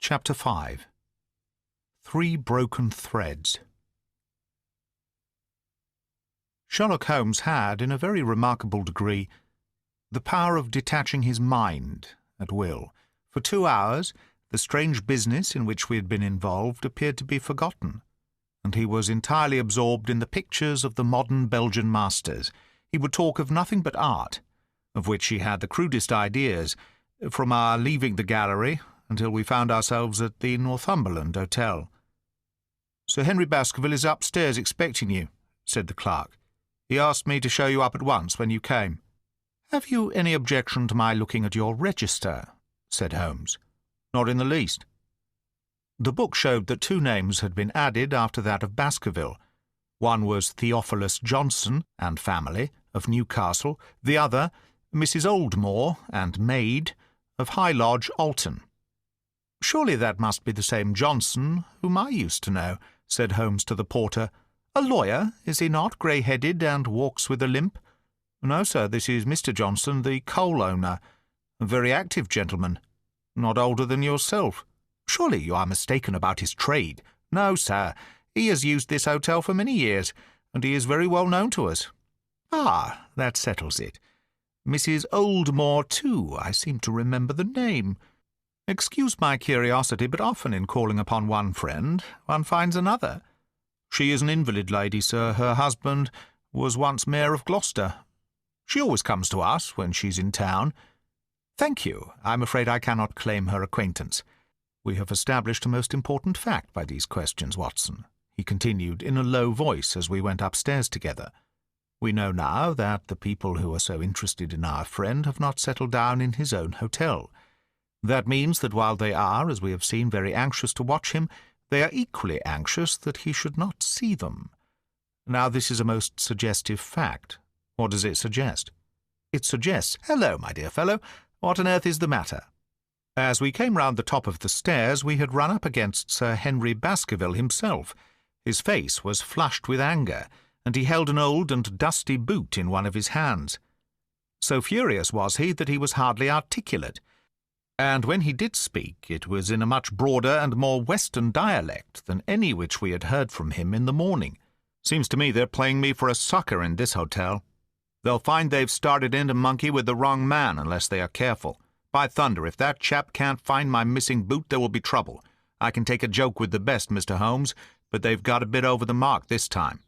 Chapter 5. 3 Broken Threads. Sherlock Holmes had, in a very remarkable degree, the power of detaching his mind, at will. For 2 hours, the strange business in which we had been involved appeared to be forgotten, and he was entirely absorbed in the pictures of the modern Belgian masters. He would talk of nothing but art, of which he had the crudest ideas, from our leaving the gallery until we found ourselves at the Northumberland Hotel. "Sir Henry Baskerville is upstairs expecting you," said the clerk. "He asked me to show you up at once when you came." "Have you any objection to my looking at your register?" said Holmes. "Not in the least." The book showed that 2 names had been added after that of Baskerville. One was Theophilus Johnson and family, of Newcastle; the other, Mrs. Oldmore and maid, of High Lodge, Alton. "Surely that must be the same Johnson whom I used to know," said Holmes to the porter. "A lawyer, is he not, grey-headed and walks with a limp?" "No, sir, this is Mr. Johnson, the coal owner, a very active gentleman, not older than yourself." "Surely you are mistaken about his trade." "No, sir, he has used this hotel for many years, and he is very well known to us." "Ah, that settles it. Mrs. Oldmore, too, I seem to remember the name. Excuse my curiosity, but often in calling upon one friend, one finds another." "She is an invalid lady, sir. Her husband was once Mayor of Gloucester. She always comes to us when she's in town." "Thank you. I'm afraid I cannot claim her acquaintance. We have established a most important fact by these questions, Watson," he continued in a low voice as we went upstairs together. "We know now that the people who are so interested in our friend have not settled down in his own hotel. That means that while they are, as we have seen, very anxious to watch him, they are equally anxious that he should not see them. Now, this is a most suggestive fact. What does it suggest? It suggests— Hello, my dear fellow, what on earth is the matter?" As we came round the top of the stairs, we had run up against Sir Henry Baskerville himself. His face was flushed with anger, and he held an old and dusty boot in one of his hands. So furious was he that he was hardly articulate, and when he did speak it was in a much broader and more Western dialect than any which we had heard from him in the morning. "Seems to me they're playing me for a sucker in this hotel. They'll find they've started in to monkey with the wrong man unless they are careful. By thunder, if that chap can't find my missing boot, there will be trouble. I can take a joke with the best, Mr. Holmes, but they've got a bit over the mark this time."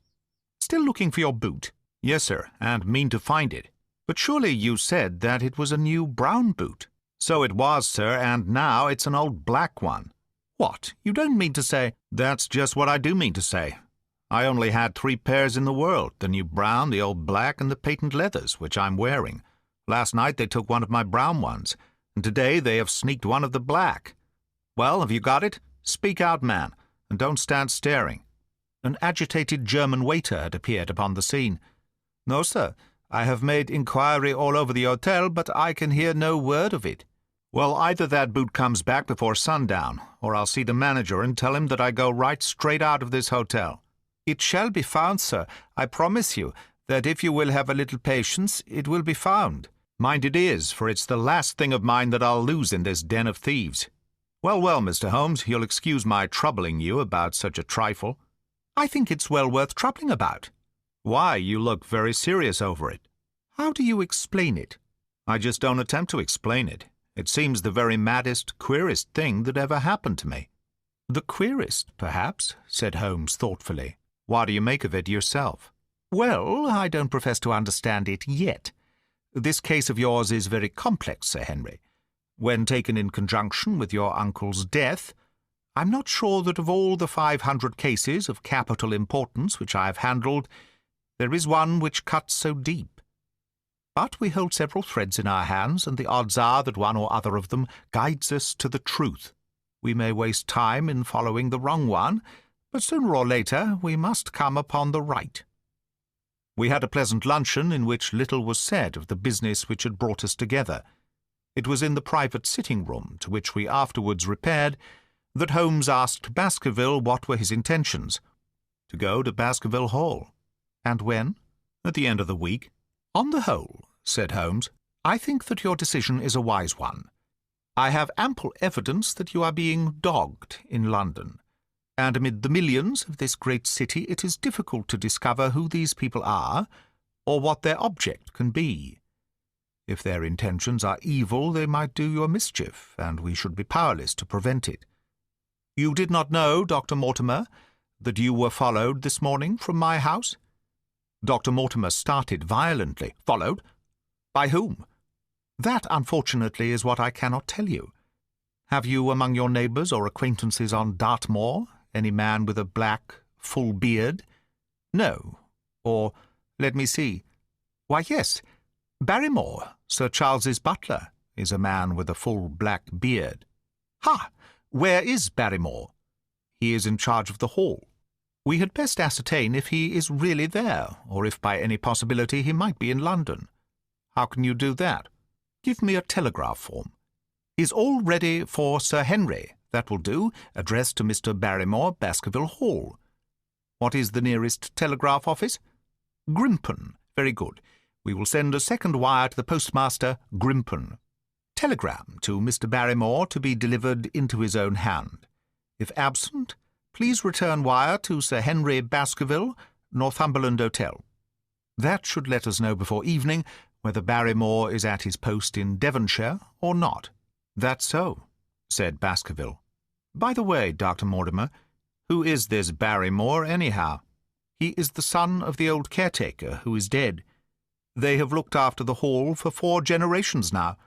"Still looking for your boot?" "Yes, sir, and mean to find it." "But surely you said that it was a new brown boot." "So it was, sir, and now it's an old black one." "What? You don't mean to say—" "That's just what I do mean to say. I only had 3 pairs in the world, the new brown, the old black, and the patent leathers, which I'm wearing. Last night they took one of my brown ones, and today they have sneaked one of the black. Well, have you got it? Speak out, man, and don't stand staring." An agitated German waiter had appeared upon the scene. "No, sir. I have made inquiry all over the hotel, but I can hear no word of it." "Well, either that boot comes back before sundown, or I'll see the manager and tell him that I go right straight out of this hotel." "It shall be found, sir. I promise you that if you will have a little patience, it will be found." "Mind it is, for it's the last thing of mine that I'll lose in this den of thieves." Well, Mr. Holmes, you'll excuse my troubling you about such a trifle." "I think it's well worth troubling about." "Why, you look very serious over it." "How do you explain it?" "I just don't attempt to explain it. It seems the very maddest, queerest thing that ever happened to me." "The queerest, perhaps," said Holmes thoughtfully. "What do you make of it yourself?" "Well, I don't profess to understand it yet. This case of yours is very complex, Sir Henry. When taken in conjunction with your uncle's death, I'm not sure that of all the 500 cases of capital importance which I have handled, there is one which cuts so deep. But we hold several threads in our hands, and the odds are that one or other of them guides us to the truth. We may waste time in following the wrong one, but sooner or later we must come upon the right." We had a pleasant luncheon in which little was said of the business which had brought us together. It was in the private sitting-room, to which we afterwards repaired, that Holmes asked Baskerville what were his intentions. To go to Baskerville Hall. "And when?" "At the end of the week." "On the whole," said Holmes, "I think that your decision is a wise one. I have ample evidence that you are being dogged in London, and amid the millions of this great city it is difficult to discover who these people are, or what their object can be. If their intentions are evil, they might do you a mischief, and we should be powerless to prevent it. You did not know, Dr. Mortimer, that you were followed this morning from my house?" Dr. Mortimer started violently. "Followed? By whom?" "That, unfortunately, is what I cannot tell you. Have you among your neighbours or acquaintances on Dartmoor any man with a black, full beard?" "No. Or, let me see. Why, yes. Barrymore, Sir Charles's butler, is a man with a full black beard." "Ha! Where is Barrymore?" "He is in charge of the hall. We had best ascertain if he is really there, or if by any possibility he might be in London." "How can you do that?" "Give me a telegraph form." "Is all ready for Sir Henry? That will do. Addressed to Mr. Barrymore, Baskerville Hall." "What is the nearest telegraph office?" "Grimpen. Very good. We will send a second wire to the postmaster, Grimpen. Telegram to Mr. Barrymore to be delivered into his own hand. If absent, please return wire to Sir Henry Baskerville, Northumberland Hotel. That should let us know before evening whether Barrymore is at his post in Devonshire or not." "That's so," said Baskerville. "By the way, Dr. Mortimer, who is this Barrymore, anyhow?" "He is the son of the old caretaker, who is dead. They have looked after the hall for 4 generations now.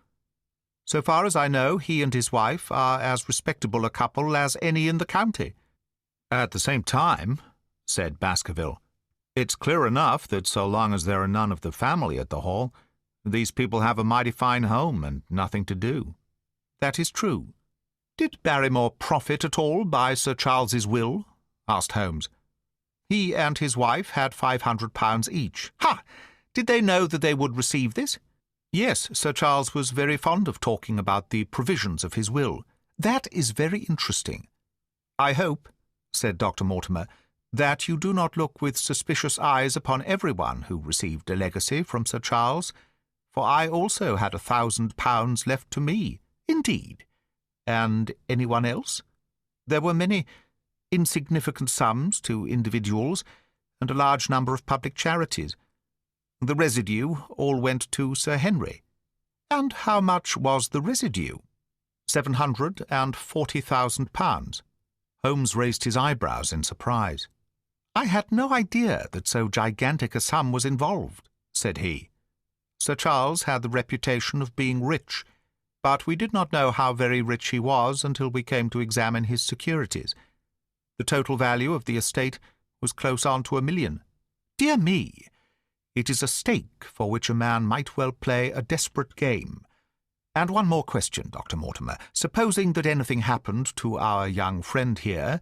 So far as I know, he and his wife are as respectable a couple as any in the county." "At the same time," said Baskerville, "it's clear enough that so long as there are none of the family at the Hall, these people have a mighty fine home and nothing to do." "That is true. Did Barrymore profit at all by Sir Charles's will?" asked Holmes. "He and his wife had £500 each." "Ha! Did they know that they would receive this?" "Yes, Sir Charles was very fond of talking about the provisions of his will." "That is very interesting." "I hope," said Dr. Mortimer, "that you do not look with suspicious eyes upon everyone who received a legacy from Sir Charles, for I also had £1,000 left to me." "Indeed? And anyone else?" "There were many insignificant sums to individuals, and a large number of public charities. The residue all went to Sir Henry." "And how much was the residue?" £740,000. Holmes raised his eyebrows in surprise. "I had no idea that so gigantic a sum was involved," said he. "Sir Charles had the reputation of being rich, but we did not know how very rich he was until we came to examine his securities. The total value of the estate was close on to £1 million. Dear me! It is a stake for which a man might well play a desperate game. And one more question, Dr. Mortimer. Supposing that anything happened to our young friend here,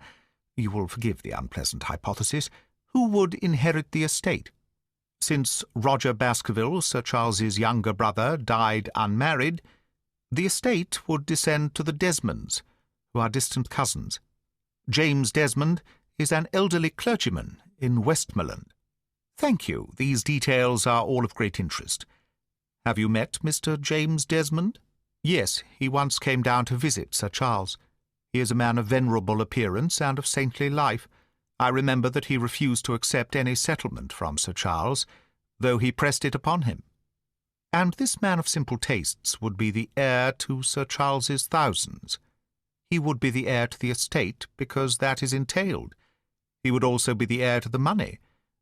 you will forgive the unpleasant hypothesis, who would inherit the estate? Since Roger Baskerville, Sir Charles's younger brother, died unmarried, the estate would descend to the Desmonds, who are distant cousins. James Desmond is an elderly clergyman in Westmoreland. Thank you. These details are all of great interest. Have you met Mr. James Desmond?" "Yes, he once came down to visit Sir Charles. He is a man of venerable appearance and of saintly life. I remember that he refused to accept any settlement from Sir Charles, though he pressed it upon him. And this man of simple tastes would be the heir to Sir Charles's thousands. He would be the heir to the estate because that is entailed. He would also be the heir to the money,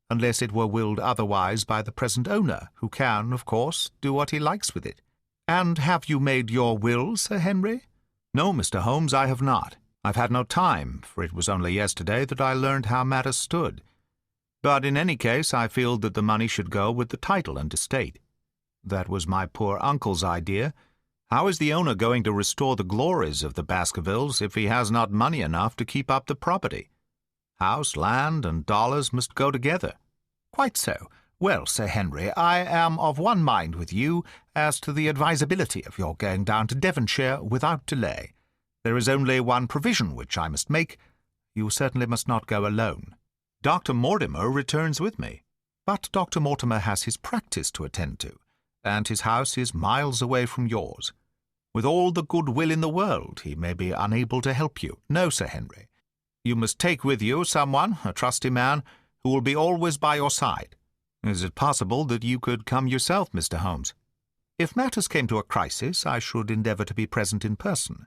unless it were willed otherwise by the present owner, who can, of course, do what he likes with it. And have you made your will, Sir Henry?" "No, Mr. Holmes, I have not. I've had no time, for it was only yesterday that I learned how matters stood. But in any case I feel that the money should go with the title and estate. That was my poor uncle's idea. How is the owner going to restore the glories of the Baskervilles if he has not money enough to keep up the property? House, land, and dollars must go together." "Quite so. Well, Sir Henry, I am of one mind with you as to the advisability of your going down to Devonshire without delay. There is only one provision which I must make. You certainly must not go alone." "Dr. Mortimer returns with me." "But Dr. Mortimer has his practice to attend to, and his house is miles away from yours. With all the good will in the world, he may be unable to help you. No, Sir Henry. You must take with you someone, a trusty man, who will be always by your side. Is it possible that you could come yourself, Mr. Holmes? If matters came to a crisis, I should endeavour to be present in person.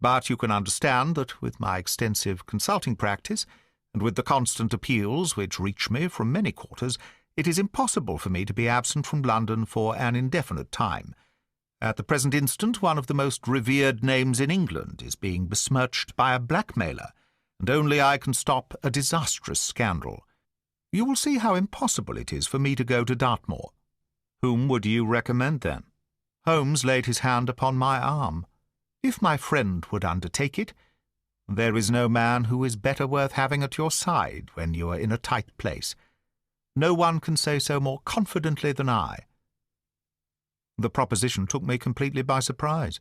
But you can understand that with my extensive consulting practice, and with the constant appeals which reach me from many quarters, it is impossible for me to be absent from London for an indefinite time. At the present instant, one of the most revered names in England is being besmirched by a blackmailer, and only I can stop a disastrous scandal. You will see how impossible it is for me to go to Dartmoor. Whom would you recommend, then? Holmes laid his hand upon my arm. If my friend would undertake it, there is no man who is better worth having at your side when you are in a tight place. No one can say so more confidently than I. The proposition took me completely by surprise.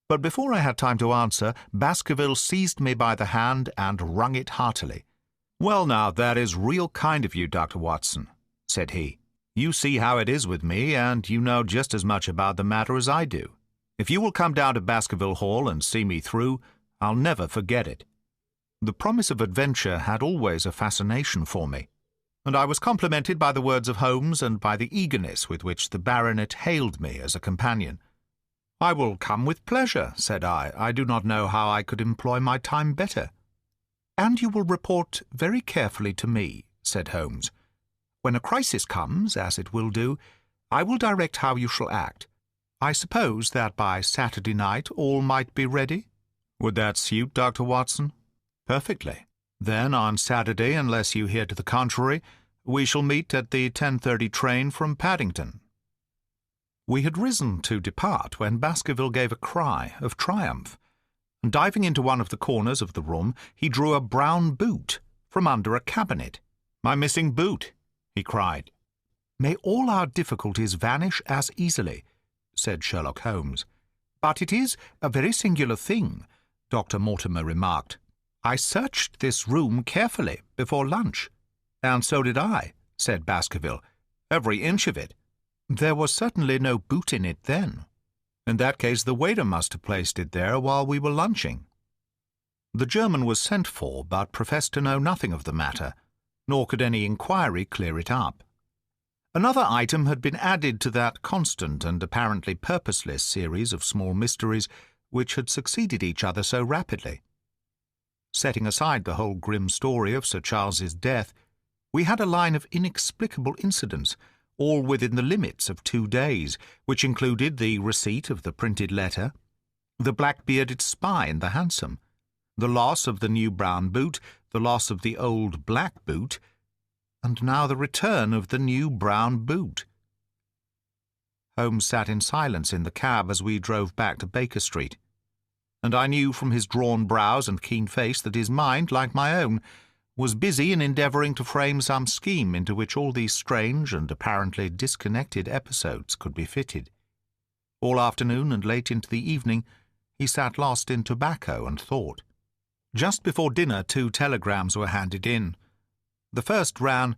But before I had time to answer, Baskerville seized me by the hand and wrung it heartily. "Well, now, that is real kind of you, Dr. Watson," said he. "You see how it is with me, and you know just as much about the matter as I do. If you will come down to Baskerville Hall and see me through, I'll never forget it." The promise of adventure had always a fascination for me, and I was complimented by the words of Holmes and by the eagerness with which the baronet hailed me as a companion. "I will come with pleasure," said I. "I do not know how I could employ my time better." "And you will report very carefully to me," said Holmes. "When a crisis comes, as it will do, I will direct how you shall act. I suppose that by Saturday night all might be ready?" "Would that suit, Dr. Watson?" "Perfectly. Then on Saturday, unless you hear to the contrary, we shall meet at the 10:30 train from Paddington." We had risen to depart when Baskerville gave a cry of triumph, and diving into one of the corners of the room, he drew a brown boot from under a cabinet. "My missing boot!" he cried. "May all our difficulties vanish as easily," said Sherlock Holmes. "But it is a very singular thing," Dr. Mortimer remarked. "I searched this room carefully before lunch." "And so did I," said Baskerville. "Every inch of it. There was certainly no boot in it then. In that case the waiter must have placed it there while we were lunching." The German was sent for, but professed to know nothing of the matter, nor could any inquiry clear it up. Another item had been added to that constant and apparently purposeless series of small mysteries which had succeeded each other so rapidly. Setting aside the whole grim story of Sir Charles's death, we had a line of inexplicable incidents, all within the limits of 2 days, which included the receipt of the printed letter, the black-bearded spy in the hansom, the loss of the new brown boot, the loss of the old black boot, and now the return of the new brown boot. Holmes sat in silence in the cab as we drove back to Baker Street, and I knew from his drawn brows and keen face that his mind, like my own, was busy in endeavouring to frame some scheme into which all these strange and apparently disconnected episodes could be fitted. All afternoon and late into the evening he sat lost in tobacco and thought. Just before dinner 2 telegrams were handed in. The first ran,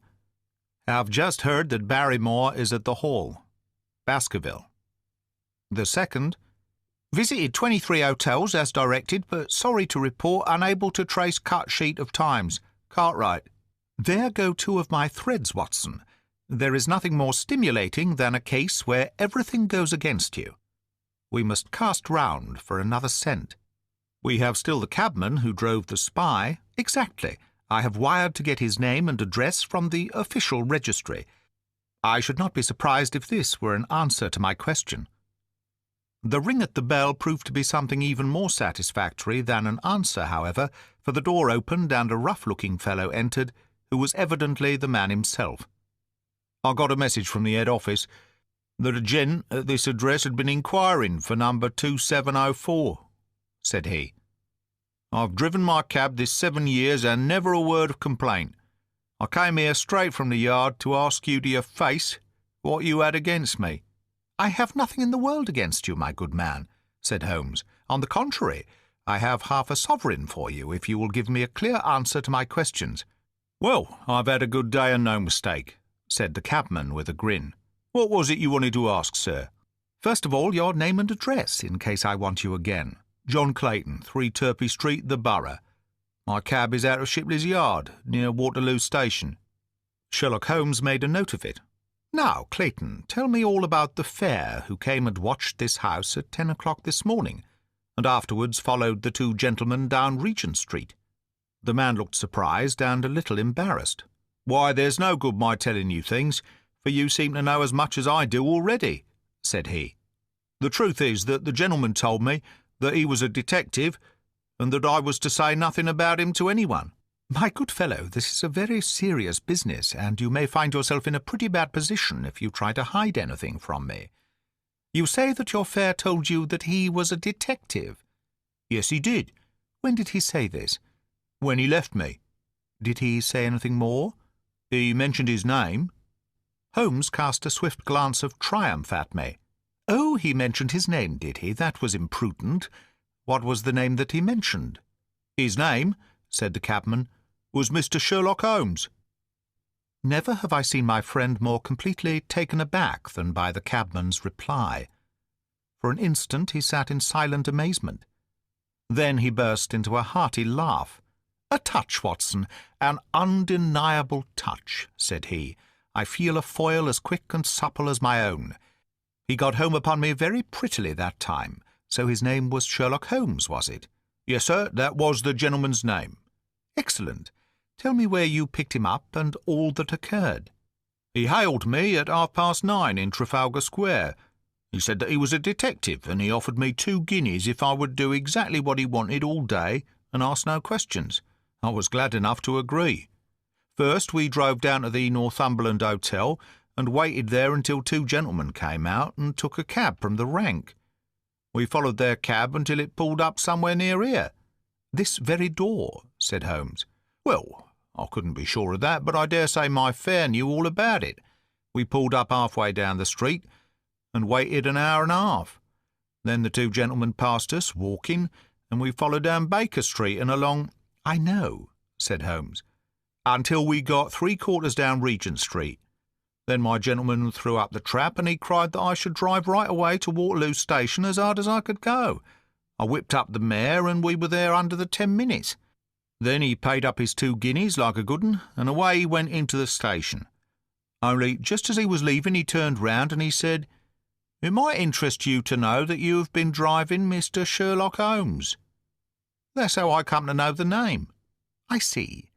"Have just heard that Barrymore is at the Hall. Baskerville." The second, "Visited 23 hotels as directed, but sorry to report unable to trace cut sheet of times. Cartwright." There go 2 of my threads, Watson. There is nothing more stimulating than a case where everything goes against you. We must cast round for another scent. We have still the cabman who drove the spy. Exactly. I have wired to get his name and address from the official registry. I should not be surprised if this were an answer to my question. The ring at the bell proved to be something even more satisfactory than an answer, however, for the door opened and a rough-looking fellow entered, who was evidently the man himself. "I got a message from the head office that a gent at this address had been inquiring for number 2704, said he. "I've driven my cab this 7 years and never a word of complaint. I came here straight from the yard to ask you to your face what you had against me." "I have nothing in the world against you, my good man," said Holmes. "On the contrary, I have half a sovereign for you if you will give me a clear answer to my questions." "Well, I've had a good day and no mistake," said the cabman with a grin. "What was it you wanted to ask, sir?" First of all, your name and address, in case I want you again. John Clayton, 3 Turpey Street, the Borough. My cab is out of Shipley's Yard, near Waterloo Station. Sherlock Holmes made a note of it. Now, Clayton, tell me all about the fare who came and watched this house at 10 o'clock this morning, and afterwards followed the 2 gentlemen down Regent Street. The man looked surprised and a little embarrassed. Why, there's no good my telling you things, for you seem to know as much as I do already, said he. The truth is that the gentleman told me that he was a detective, and that I was to say nothing about him to anyone. My good fellow, this is a very serious business, and you may find yourself in a pretty bad position if you try to hide anything from me. You say that your fare told you that he was a detective. Yes, he did. When did he say this? When he left me. Did he say anything more? He mentioned his name. Holmes cast a swift glance of triumph at me. Oh, he mentioned his name, did he? That was imprudent. What was the name that he mentioned? His name, said the cabman, was Mr. Sherlock Holmes. Never have I seen my friend more completely taken aback than by the cabman's reply. For an instant he sat in silent amazement. Then he burst into a hearty laugh. "A touch, Watson, an undeniable touch," said he. "I feel a foil as quick and supple as my own. He got home upon me very prettily that time. So his name was Sherlock Holmes, was it?" "Yes, sir, that was the gentleman's name." "Excellent. Tell me where you picked him up and all that occurred." "He hailed me at 9:30 in Trafalgar Square. He said that he was a detective, and he offered me 2 guineas if I would do exactly what he wanted all day and ask no questions. I was glad enough to agree. First we drove down to the Northumberland Hotel and waited there until 2 gentlemen came out and took a cab from the rank. We followed their cab until it pulled up somewhere near here." "This very door," said Holmes. "Well, I couldn't be sure of that, but I dare say my fare knew all about it. We pulled up halfway down the street and waited an hour and a half. Then the 2 gentlemen passed us, walking, and we followed down Baker Street and along—" "I know," said Holmes. "Until we got 3/4 down Regent Street. Then my gentleman threw up the trap, and he cried that I should drive right away to Waterloo Station as hard as I could go. I whipped up the mare, and we were there under the 10 minutes. Then he paid up his 2 guineas like a good un, and away he went into the station. Only just as he was leaving he turned round and he said, 'It might interest you to know that you have been driving Mr. Sherlock Holmes.' That's how I come to know the name." "I see.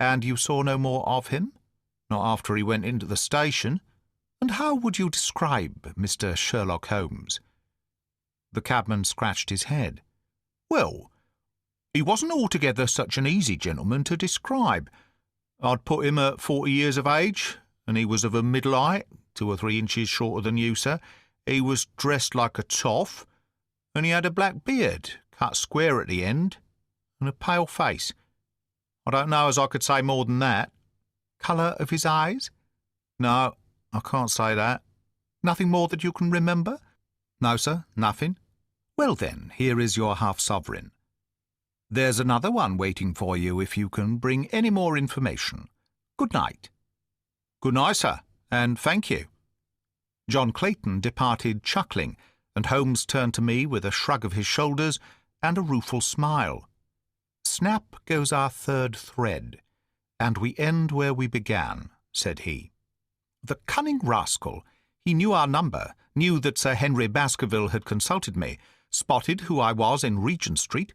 And you saw no more of him?" "Not after he went into the station." "And how would you describe Mr. Sherlock Holmes?" The cabman scratched his head. "Well, he wasn't altogether such an easy gentleman to describe. I'd put him at 40 years of age, and he was of a middle height, 2 or 3 inches shorter than you, sir. He was dressed like a toff, and he had a black beard, cut square at the end, and a pale face. I don't know as I could say more than that." "Colour of his eyes?" "No, I can't say that." "Nothing more that you can remember?" "No, sir, nothing." "Well, then, here is your half-sovereign. There's another one waiting for you if you can bring any more information. Good night." "Good night, sir, and thank you." John Clayton departed chuckling, and Holmes turned to me with a shrug of his shoulders and a rueful smile. "Snap goes our 3rd thread, and we end where we began," said he. "The cunning rascal! He knew our number, knew that Sir Henry Baskerville had consulted me, spotted who I was in Regent Street,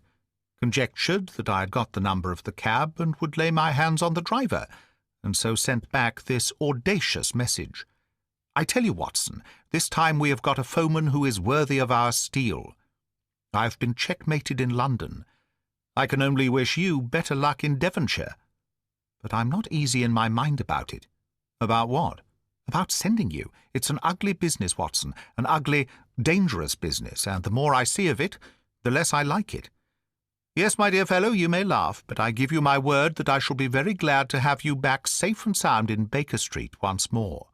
conjectured that I had got the number of the cab and would lay my hands on the driver, and so sent back this audacious message. I tell you, Watson, this time we have got a foeman who is worthy of our steel. I have been checkmated in London. I can only wish you better luck in Devonshire. But I'm not easy in my mind about it." "About what?" "About sending you. It's an ugly business, Watson, an ugly, dangerous business, and the more I see of it, the less I like it. Yes, my dear fellow, you may laugh, but I give you my word that I shall be very glad to have you back safe and sound in Baker Street once more."